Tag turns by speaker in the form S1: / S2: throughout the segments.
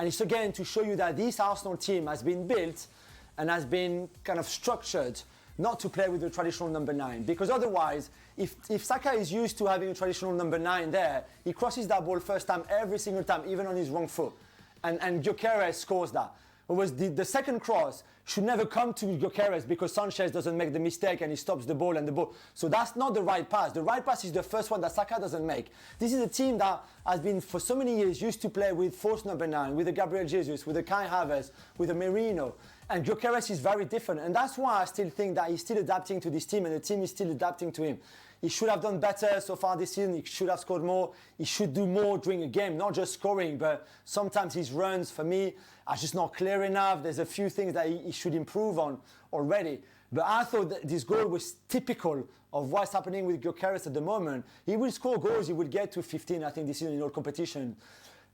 S1: And it's again to show you that this Arsenal team has been built and has been kind of structured not to play with the traditional number 9. Because otherwise, if Saka is used to having a traditional number 9 there, he crosses that ball first time every single time, even on his wrong foot. And Gyökeres scores that. Whereas the second cross should never come to Gyökeres because Sanchez doesn't make the mistake and he stops the ball and the ball. So that's not the right pass. The right pass is the first one that Saka doesn't make. This is a team that has been for so many years used to play with false number 9, with a Gabriel Jesus, with a Kai Havertz, with a Moreno. And Gyökeres is very different. And that's why I still think that he's still adapting to this team and the team is still adapting to him. He should have done better so far this season. He should have scored more. He should do more during a game, not just scoring, but sometimes his runs, for me, are just not clear enough. There's a few things that he should improve on already. But I thought that this goal was typical of what's happening with Gyökeres at the moment. He will score goals. He will get to 15, I think, this season in all competition.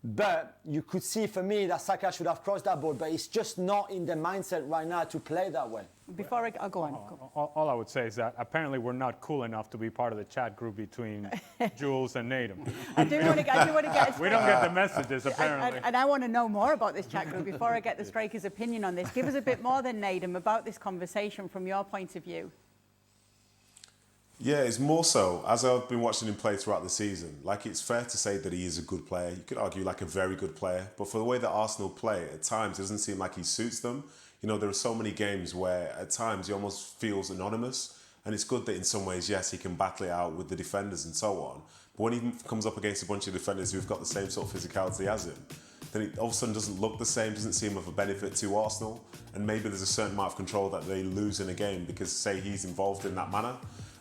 S1: But you could see, for me, that Saka should have crossed that ball. But it's just not in the mindset right now to play that way.
S2: Before I'll go on.
S3: All I would say is that apparently we're not cool enough to be part of the chat group between Jules and Nedum.
S2: I do want to get
S3: we don't get the messages, apparently.
S2: And I want to know more about this chat group before I get the striker's opinion on this. Give us a bit more than Nedum about this conversation from your point of view.
S4: Yeah, it's more so, as I've been watching him play throughout the season, like it's fair to say that he is a good player. You could argue like a very good player, but for the way that Arsenal play, at times it doesn't seem like he suits them. You know, there are so many games where at times he almost feels anonymous, and it's good that in some ways, yes, he can battle it out with the defenders and so on. But when he comes up against a bunch of defenders who've got the same sort of physicality as him, then it all of a sudden doesn't look the same, doesn't seem of a benefit to Arsenal, and maybe there's a certain amount of control that they lose in a game because, say, he's involved in that manner.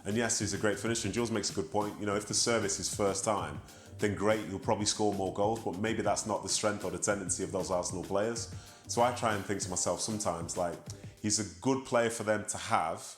S4: And yes, he's a great finisher, and Jules makes a good point. You know, if the service is first time, then great, you'll probably score more goals, but maybe that's not the strength or the tendency of those Arsenal players. So I try and think to myself sometimes, like, he's a good player for them to have,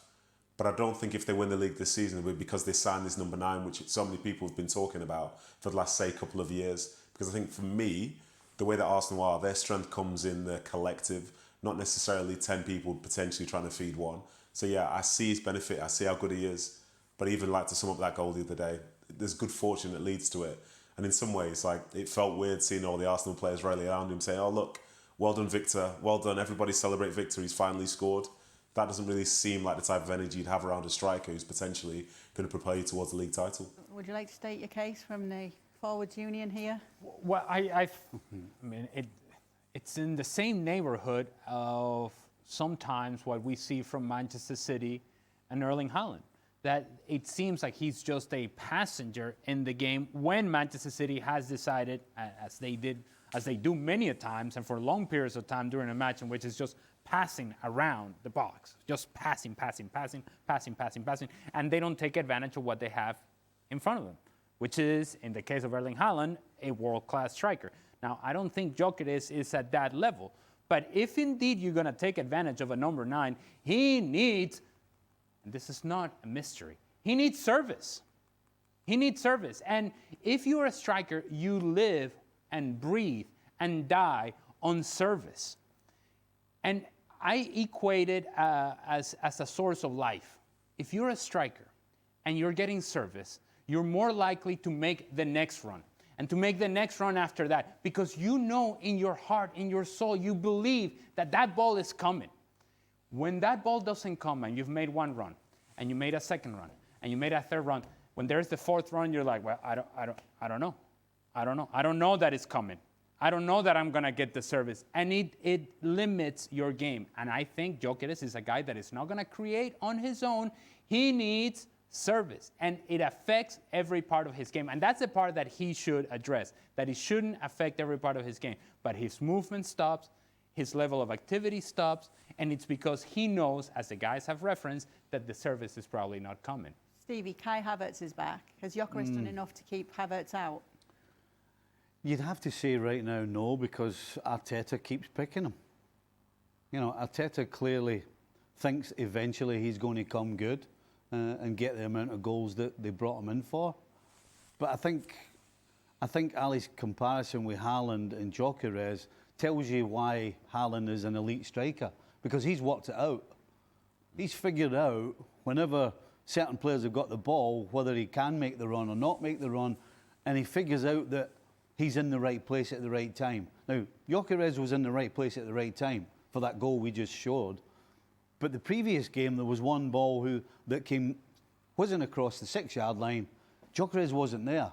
S4: but I don't think if they win the league this season, it will be because they signed this number 9, which so many people have been talking about for the last, say, couple of years. Because I think for me, the way that Arsenal are, their strength comes in the collective, not necessarily 10 people potentially trying to feed one. So yeah, I see his benefit, I see how good he is, but even like to sum up that goal the other day, there's good fortune that leads to it. And in some ways, like, it felt weird seeing all the Arsenal players rally around him saying, oh look, well done Victor, well done, everybody celebrate Victor, he's finally scored. That doesn't really seem like the type of energy you'd have around a striker who's potentially going to propel you towards the league title.
S2: Would you like to state your case from the forwards union here?
S3: Well, I mean, it's in the same neighborhood of sometimes what we see from Manchester City and Erling Haaland. That it seems like he's just a passenger in the game when Manchester City has decided, as they do many a times and for long periods of time during a match in which it's just passing around the box, just passing, and they don't take advantage of what they have in front of them, which is, in the case of Erling Haaland, a world-class striker. Now, I don't think Gyökeres is at that level, but if indeed you're going to take advantage of a number 9, he needs, and this is not a mystery, he needs service. He needs service. And if you're a striker, you live and breathe and die on service. And I equate it as a source of life. If you're a striker and you're getting service, you're more likely to make the next run and to make the next run after that, because you know in your heart, in your soul, you believe that that ball is coming. When that ball doesn't come and you've made one run and you made a second run and you made a third run, when there's the fourth run, you're like, well, I don't know. I don't know that it's coming. I don't know that I'm going to get the service. And it limits your game. And I think Gyökeres is a guy that is not going to create on his own. He needs service. And it affects every part of his game. And that's the part that he should address, that it shouldn't affect every part of his game. But his movement stops, his level of activity stops, and it's because he knows, as the guys have referenced, that the service is probably not coming.
S2: Stevie, Kai Havertz is back. Has Gyökeres done enough to keep Havertz out?
S5: You'd have to say right now no, because Arteta keeps picking him. You know, Arteta clearly thinks eventually he's going to come good and get the amount of goals that they brought him in for. But I think Ali's comparison with Haaland and Gyökeres tells you why Haaland is an elite striker, because he's worked it out. He's figured out whenever certain players have got the ball, whether he can make the run or not make the run, and he figures out that he's in the right place at the right time. Now, Gyökeres was in the right place at the right time for that goal we just showed. But the previous game, there was one ball that wasn't across the 6-yard line. Gyökeres wasn't there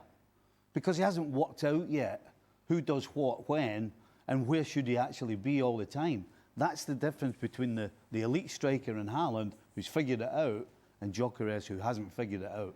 S5: because he hasn't worked out yet who does what when and where should he actually be all the time. That's the difference between the elite striker in Haaland, who's figured it out, and Gyökeres, who hasn't figured it out.